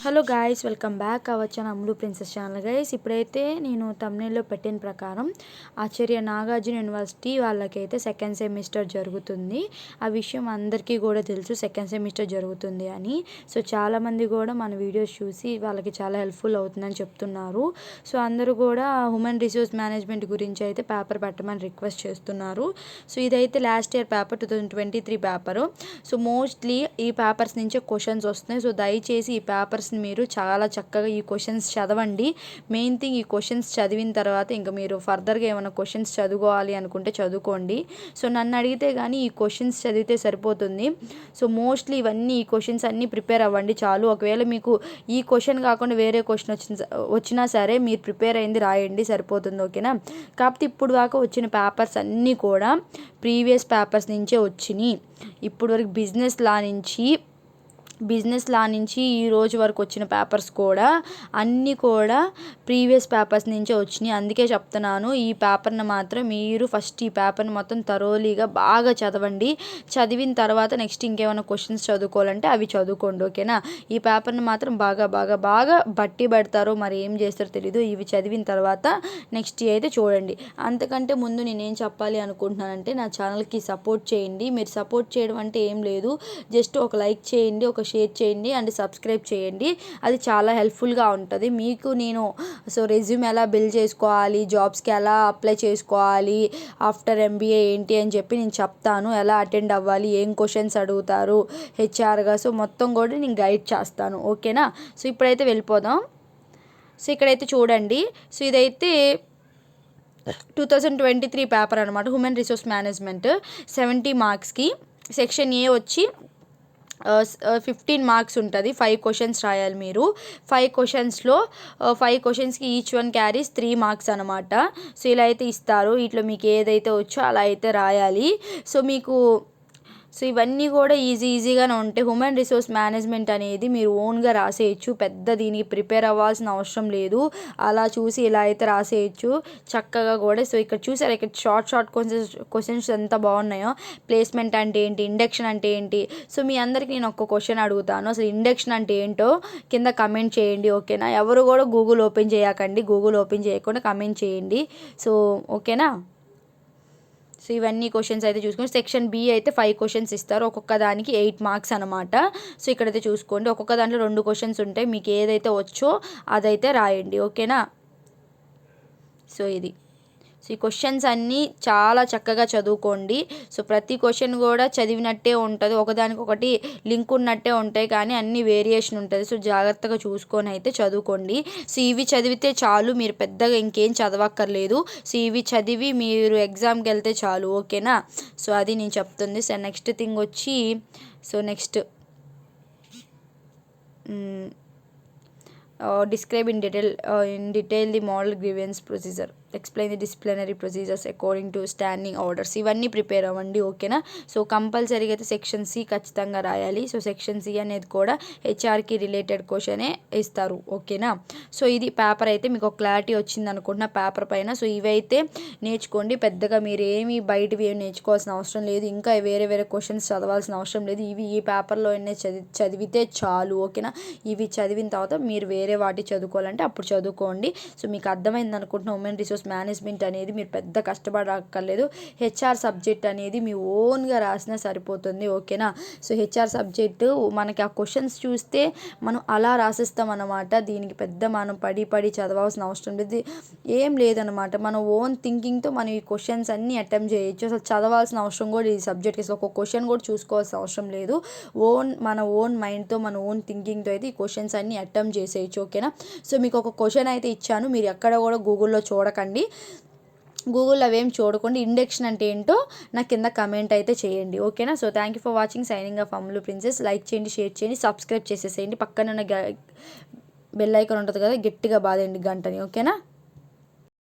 Hello guys, welcome back our Ammulu princess channel. Guys, ఇప్పుడైతే నేను తమ్నేల్లో పెట్టిన ప్రకారం ఆచార్య నాగార్జున యూనివర్సిటీ వాళ్ళకైతే సెకండ్ సెమిస్టర్ జరుగుతుంది. ఆ విషయం అందరికీ కూడా తెలుసు, సెకండ్ సెమిస్టర్ జరుగుతుంది అని. సో చాలామంది కూడా మన వీడియోస్ చూసి వాళ్ళకి చాలా హెల్ప్ఫుల్ అవుతుందని చెప్తున్నారు. సో అందరూ కూడా హ్యూమన్ రిసోర్స్ మేనేజ్మెంట్ గురించి అయితే పేపర్ పెట్టమని రిక్వెస్ట్ చేస్తున్నారు. సో ఇదైతే last year paper, 2023 paper. So mostly ఈ పేపర్స్ నుంచే క్వశ్చన్స్ వస్తున్నాయి. సో దయచేసి ఈ పేపర్స్ మీరు చాలా చక్కగా ఈ క్వశ్చన్స్ చదవండి. మెయిన్ థింగ్, ఈ క్వశ్చన్స్ చదివిన తర్వాత ఇంకా మీరు ఫర్దర్గా ఏమైనా క్వశ్చన్స్ చదువుకోవాలి అనుకుంటే చదువుకోండి. సో నన్ను అడిగితే కానీ ఈ క్వశ్చన్స్ చదివితే సరిపోతుంది. సో మోస్ట్లీ ఈ క్వశ్చన్స్ అన్నీ ప్రిపేర్ అవ్వండి చాలు. ఒకవేళ మీకు ఈ క్వశ్చన్ కాకుండా వేరే క్వశ్చన్ వచ్చినా సరే మీరు ప్రిపేర్ అయింది రాయండి, సరిపోతుంది. ఓకేనా? కాకపోతే ఇప్పుడు దాకా వచ్చిన పేపర్స్ అన్నీ కూడా ప్రీవియస్ పేపర్స్ నుంచే వచ్చినాయి. ఇప్పుడు వరకు బిజినెస్ లా నుంచి ఈ రోజు వరకు వచ్చిన పేపర్స్ కూడా అన్నీ కూడా ప్రీవియస్ పేపర్స్ నుంచే వచ్చినాయి. అందుకే చెప్తున్నాను, ఈ పేపర్ని మాత్రం మీరు ఫస్ట్ ఈ పేపర్ని మొత్తం థరోలీగా బాగా చదవండి. చదివిన తర్వాత నెక్స్ట్ ఇంకేమైనా క్వశ్చన్స్ చదువుకోవాలంటే అవి చదువుకోండి. ఓకేనా? ఈ పేపర్ని మాత్రం బాగా బాగా బాగా బట్టి పెడతారో మరి ఏం చేస్తారో తెలీదు. ఇవి చదివిన తర్వాత నెక్స్ట్ అయితే చూడండి. అంతకంటే ముందు నేనేం చెప్పాలి అనుకుంటున్నానంటే, నా ఛానల్కి సపోర్ట్ చేయండి. మీరు సపోర్ట్ చేయడం అంటే ఏం లేదు, జస్ట్ ఒక లైక్ చేయండి, ఒక షేర్ చేయండి అండ్ సబ్స్క్రైబ్ చేయండి. అది చాలా హెల్ప్ఫుల్గా ఉంటుంది మీకు. నేను రెజ్యూమ్ ఎలా బిల్డ్ చేసుకోవాలి, జాబ్స్కి ఎలా అప్లై చేసుకోవాలి, ఆఫ్టర్ ఎంబీఏ ఏంటి అని చెప్పి నేను చెప్తాను. ఎలా అటెండ్ అవ్వాలి, ఏం క్వశ్చన్స్ అడుగుతారు హెచ్ఆర్గా, సో మొత్తం కూడా నేను గైడ్ చేస్తాను. ఓకేనా? సో ఇప్పుడైతే వెళ్ళిపోదాం. సో ఇక్కడైతే చూడండి. సో ఇదైతే 2023 పేపర్ అనమాట, హ్యూమన్ రిసోర్స్ మేనేజ్మెంట్. 70 మార్క్స్కి. సెక్షన్ ఏ వచ్చి 15 మార్క్స్ ఉంటుంది. 5 క్వశ్చన్స్ రాయాలి మీరు. 5 క్వశ్చన్స్లో 5 క్వశ్చన్స్కి ఈచ్ వన్ క్యారీస్ 3 మార్క్స్ అనమాట. సో ఇలా అయితే ఇస్తారు. ఇట్లా మీకు ఏదైతే వచ్చో అలా అయితే రాయాలి. సో ఇవన్నీ కూడా ఈజీగానే ఉంటాయి. హ్యూమన్ రిసోర్స్ మేనేజ్మెంట్ అనేది మీరు ఓన్గా రాసేయచ్చు. పెద్ద దీనికి ప్రిపేర్ అవ్వాల్సిన అవసరం లేదు. అలా చూసి ఇలా అయితే రాసేయచ్చు చక్కగా కూడా. సో ఇక్కడ చూసారు, ఇక్కడ షార్ట్ క్వశ్చన్స్ ఎంత బాగున్నాయో. ప్లేస్మెంట్ అంటే ఏంటి, ఇండక్షన్ అంటే ఏంటి. సో మీ అందరికీ నేను ఒక క్వశ్చన్ అడుగుతాను, అసలు ఇండక్షన్ అంటే ఏంటో కింద కమెంట్ చేయండి. ఓకేనా? ఎవరు కూడా గూగుల్ ఓపెన్ చేయకండి, గూగుల్ ఓపెన్ చేయకుండా కమెంట్ చేయండి. సో ఓకేనా? సో ఇవన్నీ క్వశ్చన్స్ అయితే చూసుకోండి. సెక్షన్ బి అయితే 5 క్వశ్చన్స్ ఇస్తారు, ఒక్కొక్క దానికి 8 మార్క్స్ అనమాట. సో ఇక్కడైతే చూసుకోండి, ఒక్కొక్క దాంట్లో 2 క్వశ్చన్స్ ఉంటాయి. మీకు ఏదైతే వచ్చో అదైతే రాయండి. ఓకేనా? సో సో ఈ క్వశ్చన్స్ అన్నీ చాలా చక్కగా చదువుకోండి. సో ప్రతి క్వశ్చన్ కూడా చదివినట్టే ఉంటుంది, ఒకదానికొకటి లింక్ ఉన్నట్టే ఉంటాయి, కానీ అన్ని వేరియేషన్ ఉంటుంది. సో జాగ్రత్తగా చూసుకొని అయితే చదువుకోండి. సో ఇవి చదివితే చాలు, మీరు పెద్దగా ఇంకేం చదవక్కర్లేదు. సో ఇవి చదివి మీరు ఎగ్జామ్కి వెళ్తే చాలు. ఓకేనా? సో అది నేను చెప్తుంది. సో నెక్స్ట్ థింగ్ వచ్చి, describe in detail the model grievance procedure, explain the disciplinary procedures according to standing orders. ఇవన్నీ ప్రిపేర్ అవ్వండి. ఓకేనా? సో కంపల్సరీగా అయితే సెక్షన్ సి ఖచ్చితంగా రాయాలి. సో సెక్షన్ సి అనేది కూడా హెచ్ఆర్కి రిలేటెడ్ క్వశ్చనే ఇస్తారు. ఓకేనా? సో ఇది పేపర్ అయితే మీకు ఒక క్లారిటీ వచ్చింది అనుకుంటున్నా పేపర్ పైన. సో ఇవైతే నేర్చుకోండి. పెద్దగా మీరు ఏమి బయటవి ఏమి నేర్చుకోవాల్సిన అవసరం లేదు, ఇంకా వేరే క్వశ్చన్స్ చదవాల్సిన అవసరం లేదు. ఇవి ఈ పేపర్లో చదివితే చాలు. ఓకేనా? ఇవి చదివిన తర్వాత మీరు వేరే వాటి చదువుకోవాలంటే అప్పుడు చదువుకోండి. సో మీకు అర్థమైంది అనుకుంటున్నా. హ్యూమన్ రిసోర్స్ మేనేజ్మెంట్ అనేది మీరు పెద్ద కష్టపడక్కర్లేదు. హెచ్ఆర్ సబ్జెక్ట్ అనేది మీ ఓన్గా రాసినా సరిపోతుంది. ఓకేనా? సో హెచ్ఆర్ సబ్జెక్టు మనకి ఆ క్వశ్చన్స్ చూస్తే మనం అలా రాసిస్తాం అన్నమాట. దీనికి పెద్ద మనం పడి చదవాల్సిన అవసరం లేదు, ఏం లేదనమాట. మన ఓన్ థింకింగ్తో మనం ఈ క్వశ్చన్స్ అన్నీ అటెంప్ట్ చేయొచ్చు. అసలు చదవాల్సిన అవసరం కూడా ఈ సబ్జెక్ట్కి అసలు ఒక క్వశ్చన్ కూడా చూసుకోవాల్సిన అవసరం లేదు. మన ఓన్ మైండ్తో, మన ఓన్ థింకింగ్తో అయితే ఈ క్వశ్చన్స్ అన్నీ అటెంప్ట్ చేసేయచ్చు. ఓకేనా? సో మీకు ఒక క్వశ్చన్ అయితే ఇచ్చాను, మీరు ఎక్కడ కూడా గూగుల్లో చూడకండి, గూగుల్లో అవేం చూడకండి. ఇండక్షన్ అంటే ఏంటో నాకు కింద కమెంట్ అయితే చేయండి. ఓకేనా? So thank you for watching. Signing off Ammulu princess. Like చేయండి, షేర్ చేయండి, సబ్స్క్రైబ్ చేసేసేయండి. పక్కన ఉన్న బెల్ ఐకాన్ ఉంటుంది కదా, గట్టిగా బాదండి గంటని. ఓకేనా?